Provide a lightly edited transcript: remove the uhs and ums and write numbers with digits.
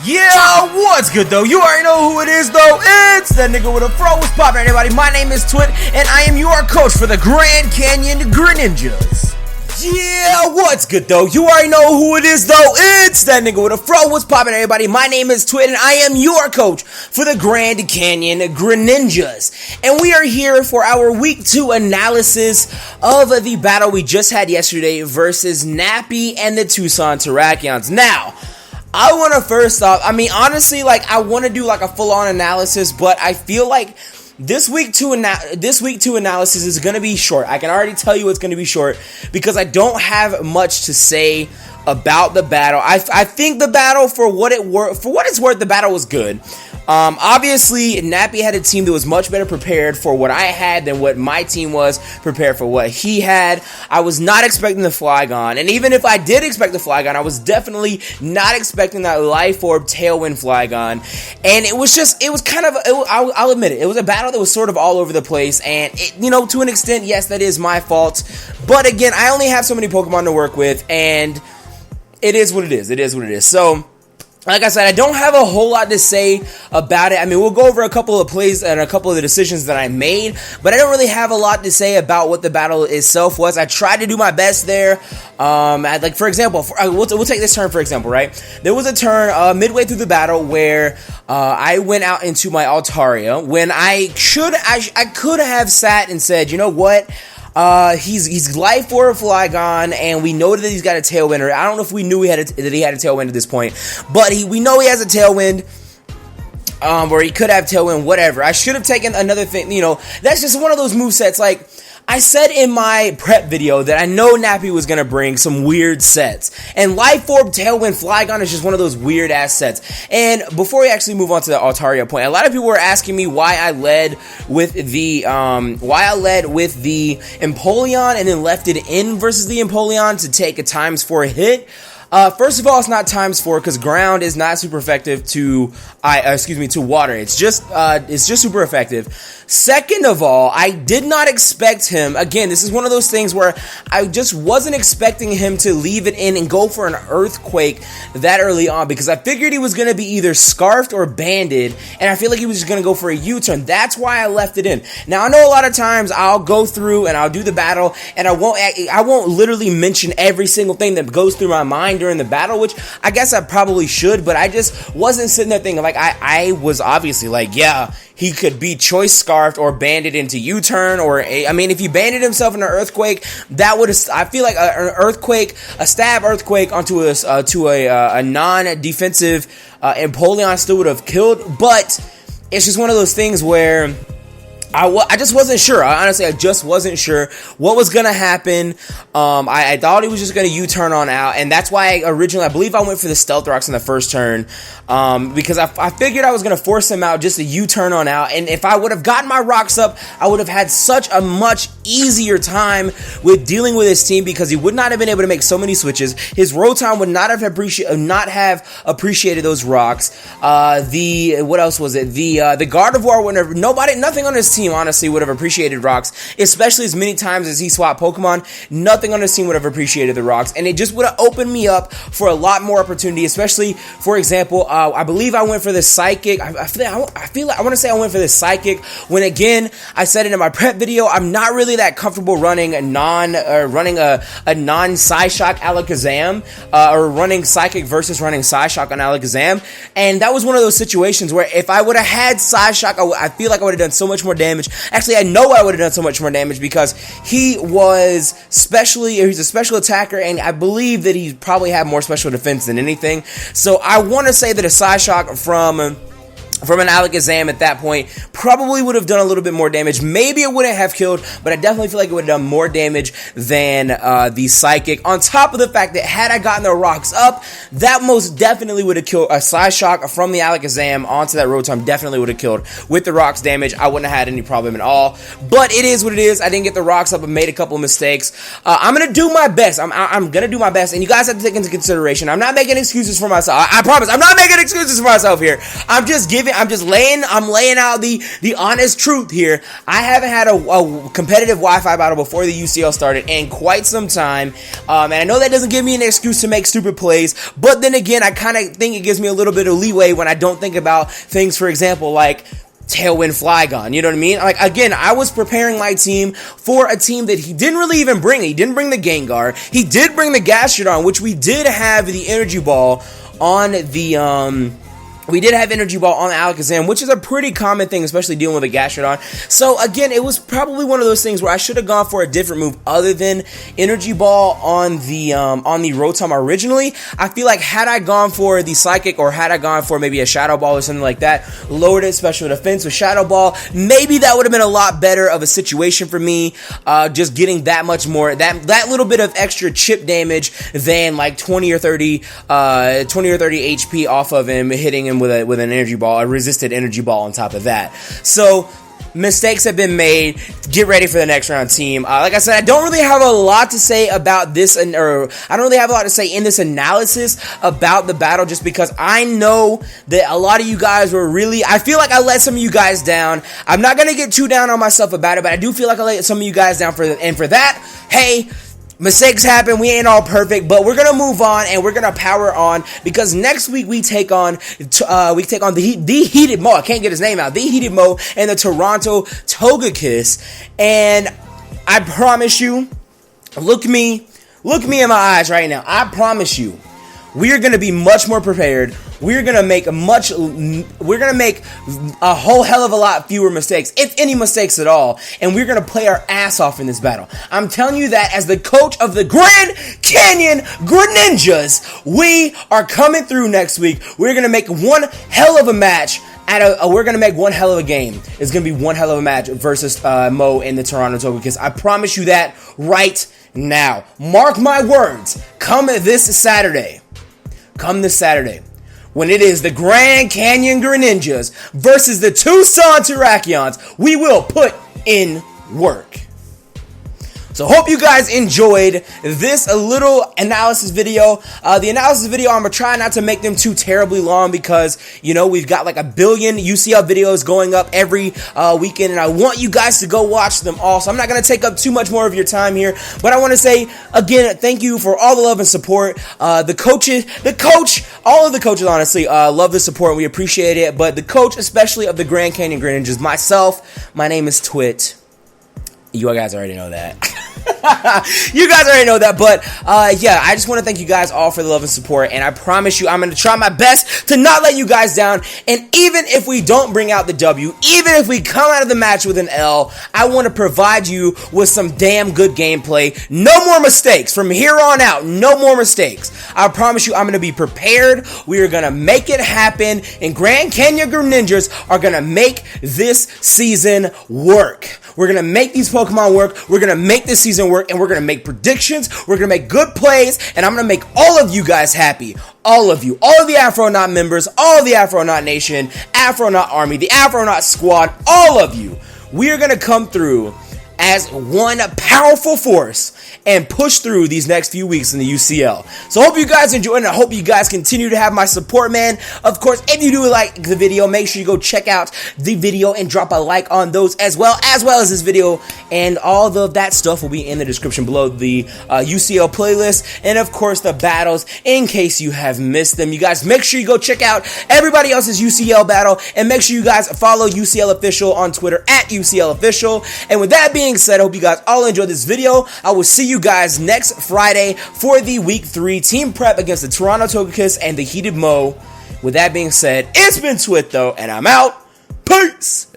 Yeah, what's good though? You already know who it is though. It's that nigga with a fro. What's poppin', everybody? My name is Twit, and I am your coach for the Grand Canyon Greninjas. Yeah, what's good though? You already know who it is though. It's that nigga with a fro. What's poppin', everybody? My name is Twit, and I am your coach for the Grand Canyon Greninjas. And we are here for our Week 2 analysis of the battle we just had yesterday versus Nappy and the Tucson Terrakions. Now, I want to first off, honestly, I want to do a full-on analysis, but I feel like this week 2 analysis is going to be short. I can already tell you it's going to be short because I don't have much to say about the battle. I think the battle, for what it's worth, the battle was good. Obviously, Nappy had a team that was much better prepared for what I had than what my team was prepared for what he had. I was not expecting the Flygon, and even if I did expect the Flygon, I was definitely not expecting that Life Orb Tailwind Flygon. And I'll admit it, it was a battle that was sort of all over the place, and to an extent, yes, that is my fault. But again, I only have so many Pokemon to work with, and it is what it is. So, like I said, I don't have a whole lot to say about it. We'll go over a couple of plays and a couple of the decisions that I made, but I don't really have a lot to say about what the battle itself was. I tried to do my best there. For example, we'll take this turn for example, right? There was a turn midway through the battle where I went out into my Altaria when I could have sat and said, you know what? He's Life Orb Flygon, and we know that he's got a Tailwind. Or I don't know if we knew that he had a Tailwind at this point, but we know he has a Tailwind. Or he could have Tailwind, whatever. I should have taken another thing. That's just one of those movesets. I said in my prep video that I know Nappy was going to bring some weird sets. And Life Orb Tailwind Flygon is just one of those weird ass sets. And before we actually move on to the Altaria point, a lot of people were asking me why I led with the Empoleon and then left it in versus the Empoleon to take a ×4 hit. First of all, it's not ×4 because ground is not super effective to water. It's just super effective. Second of all, I did not expect him. Again, this is one of those things where I just wasn't expecting him to leave it in and go for an Earthquake that early on because I figured he was going to be either Scarfed or Banded, and I feel like he was just going to go for a U-turn. That's why I left it in. Now, I know a lot of times I'll go through and I'll do the battle, and I won't literally mention every single thing that goes through my mind during the battle, which I guess I probably should, but I just wasn't sitting there thinking, I was obviously yeah, he could be Choice Scarfed or Banded into U-turn, or if he banded himself in an Earthquake, that would have, I feel like an Earthquake, a stab Earthquake onto a non-defensive Empoleon still would have killed, but it's just one of those things where I just wasn't sure. I just wasn't sure what was going to happen. I thought he was just going to U-turn on out, and that's why I believe I went for the Stealth Rocks in the first turn, because I figured I was going to force him out just to U-turn on out, and if I would have gotten my rocks up, I would have had such a much easier time with dealing with his team because he would not have been able to make so many switches. His Rotom would not have appreciated those rocks. What else was it? The Gardevoir would have, nothing on his team honestly would have appreciated rocks, especially as many times as he swapped Pokemon. Nothing on his team would have appreciated the rocks, and it just would have opened me up for a lot more opportunity, especially, for example, I believe I went for the Psychic. I want to say I went for the Psychic when, again, I said it in my prep video, I'm not really that comfortable running a non-Psyshock Alakazam, or running Psychic versus running Psyshock on Alakazam, and that was one of those situations where if I would have had Psyshock, I feel like I would have done so much more damage. Actually, I know I would have done so much more damage because he's a special attacker, and I believe that he probably had more special defense than anything. So I want to say that a Psyshock from from an Alakazam at that point, probably would have done a little bit more damage. Maybe it wouldn't have killed, but I definitely feel like it would have done more damage than the Psychic. On top of the fact that had I gotten the rocks up, that most definitely would have killed a Psyshock from the Alakazam onto that Rotom. Definitely would have killed with the rocks damage. I wouldn't have had any problem at all. But it is what it is. I didn't get the rocks up and made a couple of mistakes. I'm going to do my best. I'm going to do my best. And you guys have to take into consideration, I'm not making excuses for myself. I promise. I'm not making excuses for myself here. I'm just giving I'm laying out the honest truth here. I haven't had a competitive Wi-Fi battle before the UCL started in quite some time. And I know that doesn't give me an excuse to make stupid plays, but then again, I kind of think it gives me a little bit of leeway when I don't think about things, for example, like Tailwind Flygon, you know what I mean? Like, again, I was preparing my team for a team that he didn't really even bring. He didn't bring the Gengar. He did bring the Gastrodon, which we did have the Energy Ball on the, we did have Energy Ball on the Alakazam, which is a pretty common thing, especially dealing with a Gastrodon. So, again, it was probably one of those things where I should have gone for a different move other than Energy Ball on the Rotom originally. I feel like had I gone for the Psychic, or had I gone for maybe a Shadow Ball or something like that, lowered its special defense with Shadow Ball, maybe that would have been a lot better of a situation for me, just getting that much more, that little bit of extra chip damage than like 20 or 30 HP off of him, hitting him with an Energy Ball, a resisted Energy Ball on top of that. So, mistakes have been made. Get ready for the next round, team. Like I said, I don't really have a lot to say about this, or I don't really have a lot to say in this analysis about the battle, just because I know that a lot of you guys were really, I feel like I let some of you guys down. I'm not going to get too down on myself about it, but I do feel like I let some of you guys down and for that, hey, mistakes happen, we ain't all perfect, but we're gonna move on and we're gonna power on, because next week we take on the Heated Mo. I can't get his name out. The Heated Mo and the Toronto Togekiss. And I promise you, look me in my eyes right now. I promise you, we're gonna be much more prepared. We're gonna make a whole hell of a lot fewer mistakes, if any mistakes at all, and we're gonna play our ass off in this battle. I'm telling you that as the coach of the Grand Canyon Greninjas, we are coming through next week. We're gonna make one hell of a match. We're gonna make one hell of a game. It's gonna be one hell of a match versus Mo and the Toronto Togekiss. I promise you that right now. Mark my words. Come this Saturday, when it is the Grand Canyon Greninjas versus the Tucson Terrakions, we will put in work. So hope you guys enjoyed this little analysis video. The analysis video, I'm going to try not to make them too terribly long, because, you know, we've got like a billion UCL videos going up every weekend, and I want you guys to go watch them all. So I'm not going to take up too much more of your time here, but I want to say, again, thank you for all the love and support. All of the coaches, honestly, love the support, and we appreciate it. But the coach, especially of the Grand Canyon Greninjas, myself, my name is Twit. You guys already know that. You guys already know that, but yeah, I just want to thank you guys all for the love and support, and I promise you I'm going to try my best to not let you guys down. And even if we don't bring out the W, even if we come out of the match with an L, I want to provide you with some damn good gameplay. No more mistakes from here on out. No more mistakes. I promise you I'm going to be prepared. We are going to make it happen, and Grand Canyon Greninjas are going to make this season work. We're going to make these Pokemon work. We're going to make this season work, and we're going to make predictions. We're going to make good plays, and I'm going to make all of you guys happy. All of you. All of the Afronaut members, all of the Afronaut Nation, Afronaut Army, the Afronaut Squad, all of you. We are going to come through as one powerful force and push through these next few weeks in the UCL. So I hope you guys enjoy, and I hope you guys continue to have my support, man. Of course, if you do like the video, make sure you go check out the video and drop a like on those as well as this video, and all of that stuff will be in the description below, the UCL playlist, and of course the battles in case you have missed them. You guys make sure you go check out everybody else's UCL battle, and make sure you guys follow UCL Official on Twitter at UCL Official. And with that being said, I hope you guys all enjoyed this video. I will see you guys next Friday for the Week 3 team prep against the Toronto Togekiss and the Heated Mo. With that being said, it's been Twit though, and I'm out. Peace!